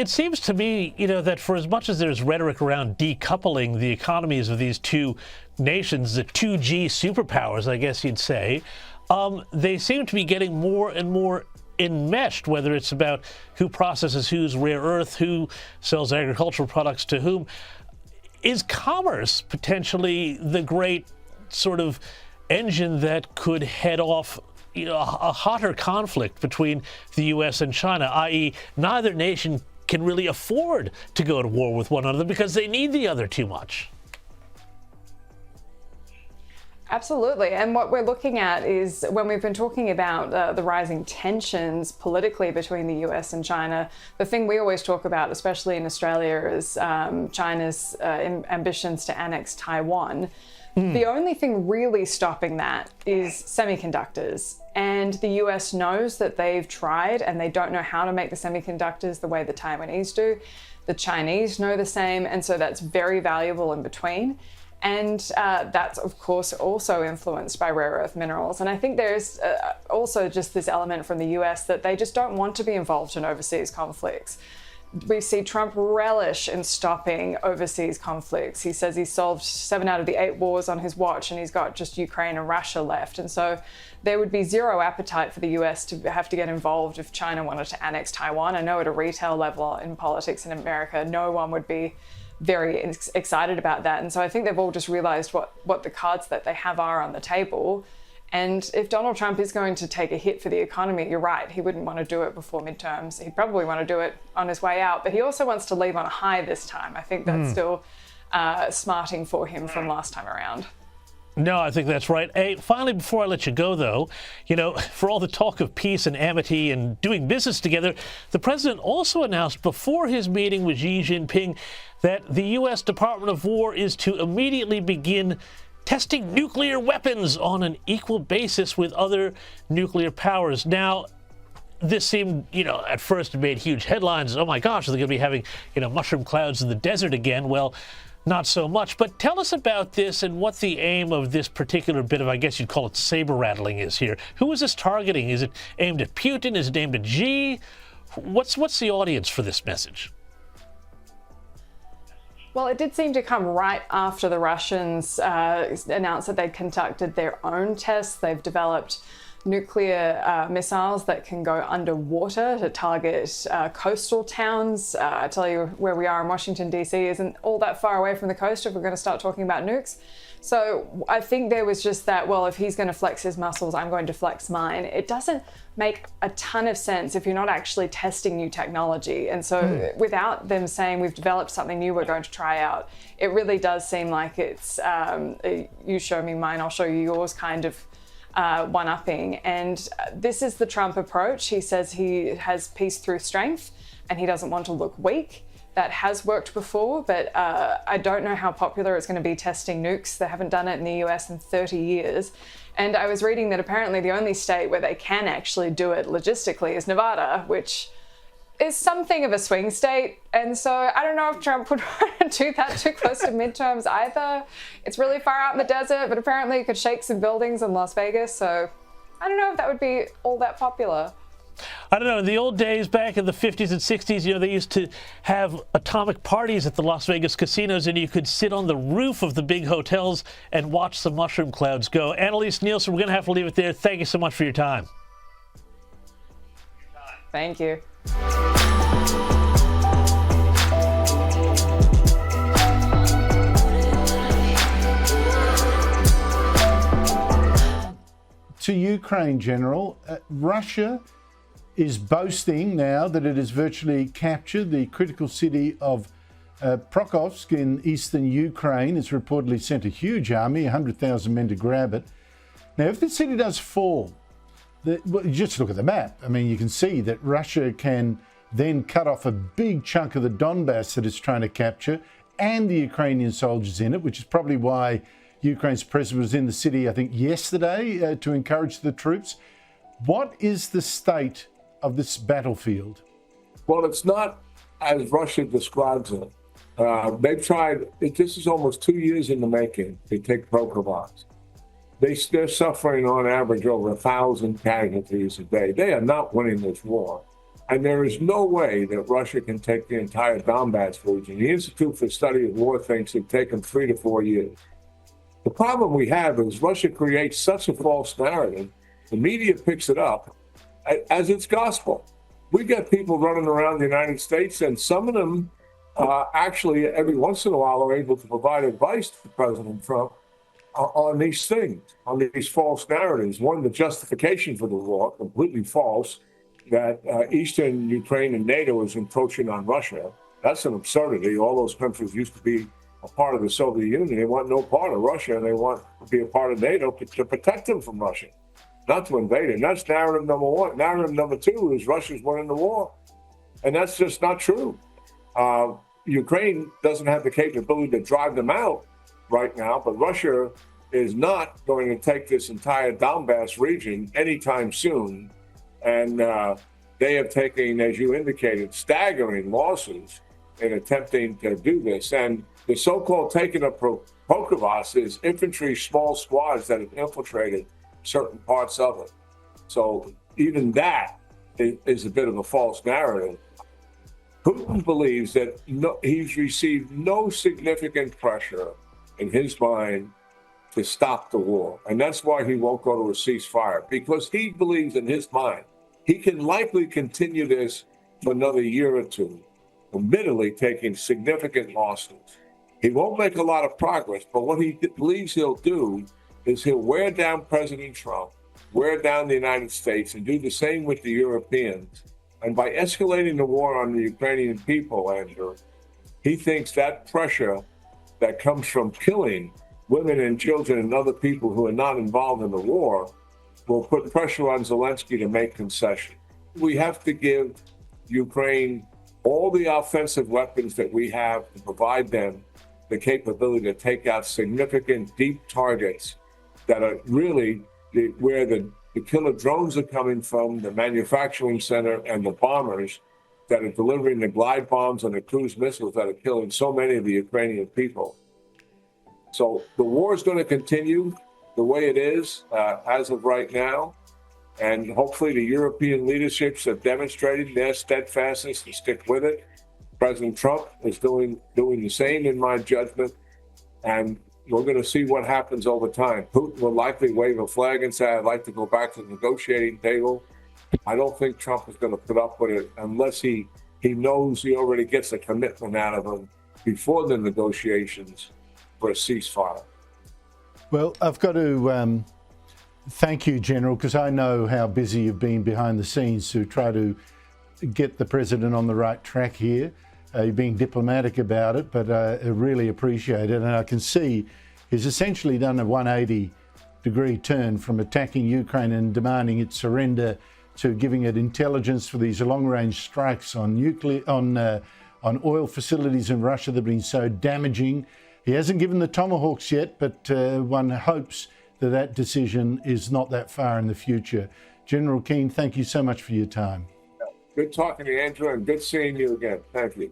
it seems to me, that for as much as there's rhetoric around decoupling the economies of these two nations, the 2G superpowers, I guess you'd say, they seem to be getting more and more enmeshed, whether it's about who processes whose rare earth, who sells agricultural products to whom. Is commerce potentially the great sort of engine that could head off a hotter conflict between the U.S. and China, i.e. neither nation can really afford to go to war with one another because they need the other too much? Absolutely. And what we're looking at is, when we've been talking about the rising tensions politically between the US and China, the thing we always talk about, especially in Australia, is China's ambitions to annex Taiwan. The only thing really stopping that is semiconductors. And the US knows that they've tried and they don't know how to make the semiconductors the way the Taiwanese do. The Chinese know the same. And so that's very valuable in between. And that's, of course, also influenced by rare earth minerals. And I think there's also just this element from the US that they just don't want to be involved in overseas conflicts. We see Trump relish in stopping overseas conflicts. He says he's solved 7 out of the 8 wars on his watch, and he's got just Ukraine and Russia left. And so there would be zero appetite for the US to have to get involved if China wanted to annex Taiwan. I know at a retail level in politics in America, no one would be very excited about that. And so I think they've all just realized what the cards that they have are on the table. And if Donald Trump is going to take a hit for the economy, you're right, he wouldn't want to do it before midterms. He'd probably want to do it on his way out, but he also wants to leave on a high this time. I think that's still smarting for him from last time around. No, I think that's right. Hey, finally, before I let you go, though, for all the talk of peace and amity and doing business together, the president also announced before his meeting with Xi Jinping that the U.S. Department of War is to immediately begin testing nuclear weapons on an equal basis with other nuclear powers. Now, this seemed, at first it made huge headlines. Oh my gosh, are they going to be having, mushroom clouds in the desert again? Well, not so much. But tell us about this and what the aim of this particular bit of, I guess you'd call it saber rattling, is here. Who is this targeting? Is it aimed at Putin? Is it aimed at Xi? What's the audience for this message? Well, it did seem to come right after the Russians announced that they'd conducted their own tests. They've developed nuclear missiles that can go underwater to target coastal towns. I tell you, where we are in Washington, D.C. isn't all that far away from the coast if we're going to start talking about nukes. So I think there was just that, well, if he's going to flex his muscles, I'm going to flex mine. It doesn't make a ton of sense if you're not actually testing new technology. And so without them saying we've developed something new we're going to try out, it really does seem like it's you show me mine, I'll show you yours kind of one-upping. And this is the Trump approach. He says he has peace through strength and he doesn't want to look weak. That has worked before, but I don't know how popular it's going to be testing nukes. They haven't done it in the US in 30 years. And I was reading that apparently the only state where they can actually do it logistically is Nevada, which is something of a swing state. And so I don't know if Trump would want to do that too close to midterms either. It's really far out in the desert, but apparently it could shake some buildings in Las Vegas. So I don't know if that would be all that popular. I don't know. In the old days, back in the 50s and 60s, they used to have atomic parties at the Las Vegas casinos, and you could sit on the roof of the big hotels and watch the mushroom clouds go. Annalise Nielsen, we're going to have to leave it there. Thank you so much for your time. Thank you. To Ukraine, General, Russia is boasting now that it has virtually captured the critical city of Prokofsk in eastern Ukraine. It's reportedly sent a huge army, 100,000 men to grab it. Now, if the city does fall, just look at the map. I mean, you can see that Russia can then cut off a big chunk of the Donbass that it's trying to capture and the Ukrainian soldiers in it, which is probably why Ukraine's president was in the city, I think, yesterday to encourage the troops. What is the state of this battlefield? Well, it's not as Russia describes it. They've tried, this is almost 2 years in the making, to take Prokofsk. They're suffering on average over 1,000 casualties a day. They are not winning this war. And there is no way that Russia can take the entire Donbass region. The Institute for Study of War thinks it'd take them 3 to 4 years. The problem we have is Russia creates such a false narrative. The media picks it up as its gospel. We get people running around the United States, and some of them actually every once in a while are able to provide advice to President Trump on these things, on these false narratives. One, the justification for the war, completely false, that Eastern Ukraine and NATO is encroaching on Russia. That's an absurdity. All those countries used to be a part of the Soviet Union. They want no part of Russia, and they want to be a part of NATO to protect them from Russia, not to invade it. And that's narrative number one. Narrative number two is Russia's winning the war. And that's just not true. Ukraine doesn't have the capability to drive them out right now, but Russia is not going to take this entire Donbass region anytime soon. And they have taken, as you indicated, staggering losses in attempting to do this. And the so-called taking of Pokrovsk is infantry small squads that have infiltrated certain parts of it. So even that is a bit of a false narrative. Putin believes that he's received no significant pressure in his mind to stop the war. And that's why he won't go to a ceasefire, because he believes in his mind he can likely continue this for another year or two, admittedly taking significant losses. He won't make a lot of progress, but what he believes he'll do is he'll wear down President Trump, wear down the United States, and do the same with the Europeans. And by escalating the war on the Ukrainian people, Andrew, he thinks that pressure that comes from killing women and children and other people who are not involved in the war will put pressure on Zelensky to make concessions. We have to give Ukraine all the offensive weapons that we have to provide them the capability to take out significant deep targets that are really where the killer drones are coming from, the manufacturing center, and the bombers that are delivering the glide bombs and the cruise missiles that are killing so many of the Ukrainian people. So the war is going to continue the way it is as of right now. And hopefully the European leaderships have demonstrated their steadfastness to stick with it. President Trump is doing the same, in my judgment. And we're going to see what happens over time. Putin will likely wave a flag and say, I'd like to go back to the negotiating table. I don't think Trump is going to put up with it unless he knows he already gets a commitment out of him before the negotiations for a ceasefire. Well, I've got to thank you, General, because I know how busy you've been behind the scenes to try to get the president on the right track here. You're being diplomatic about it, but I really appreciate it. And I can see he's essentially done a 180-degree turn from attacking Ukraine and demanding its surrender to giving it intelligence for these long-range strikes on oil facilities in Russia that have been so damaging. He hasn't given the tomahawks yet, but one hopes that decision is not that far in the future. General Keane, thank you so much for your time. Good talking to you, Andrew, and good seeing you again. Thank you.